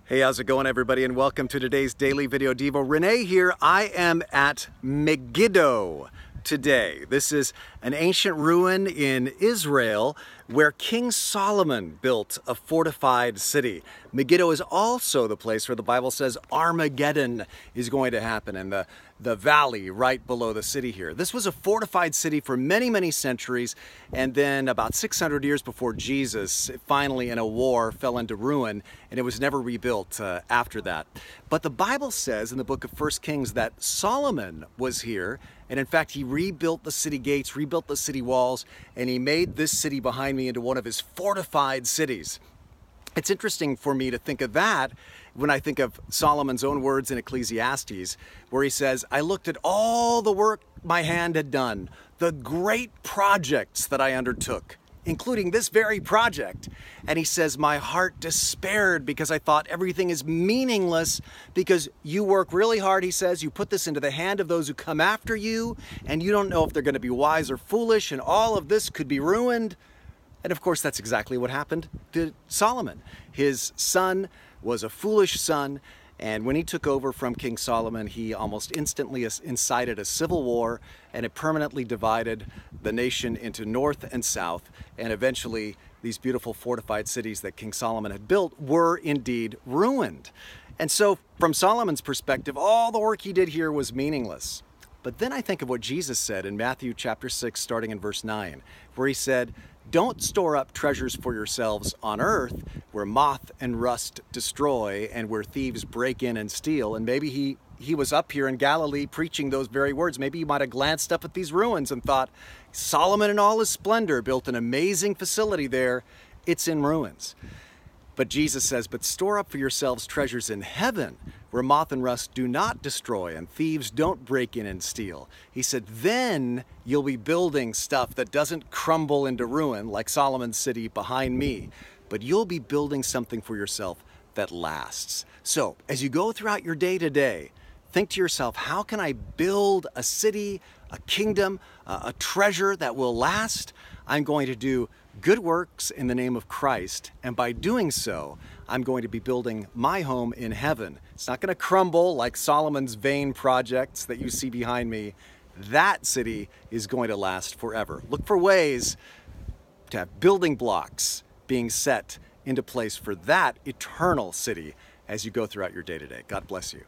Hey, how's it going, everybody, and welcome to today's daily video. Devo, Rene here. I am at Megiddo today. This is an ancient ruin in Israel where King Solomon built a fortified city. Megiddo is also the place where the Bible says Armageddon is going to happen, in the valley right below the city here. This was a fortified city for many, many centuries, and then about 600 years before Jesus, it finally in a war fell into ruin, and it was never rebuilt after that. But the Bible says in the book of 1 Kings that Solomon was here, and in fact he rebuilt the city gates, rebuilt the city walls, and he made this city behind me into one of his fortified cities. It's interesting for me to think of that when I think of Solomon's own words in Ecclesiastes, where he says, I looked at all the work my hand had done, the great projects that I undertook, including this very project. And he says, my heart despaired because I thought everything is meaningless because you work really hard, he says, you put this into the hand of those who come after you, and you don't know if they're going to be wise or foolish, and all of this could be ruined. And of course, that's exactly what happened to Solomon. His son was a foolish son, and when he took over from King Solomon, he almost instantly incited a civil war, and it permanently divided the nation into north and south, and eventually these beautiful fortified cities that King Solomon had built were indeed ruined. And so from Solomon's perspective, all the work he did here was meaningless. But then I think of what Jesus said in Matthew chapter 6, starting in verse 9, where he said, don't store up treasures for yourselves on earth where moth and rust destroy and where thieves break in and steal. And maybe he was up here in Galilee preaching those very words. Maybe you might have glanced up at these ruins and thought, Solomon in all his splendor built an amazing facility there. It's in ruins. But Jesus says, but store up for yourselves treasures in heaven where moth and rust do not destroy and thieves don't break in and steal. He said, then you'll be building stuff that doesn't crumble into ruin like Solomon's city behind me, but you'll be building something for yourself that lasts. So as you go throughout your day to day, think to yourself, how can I build a city, a kingdom, a treasure that will last? I'm going to do good works in the name of Christ, and by doing so, I'm going to be building my home in heaven. It's not going to crumble like Solomon's vain projects that you see behind me. That city is going to last forever. Look for ways to have building blocks being set into place for that eternal city as you go throughout your day-to-day. God bless you.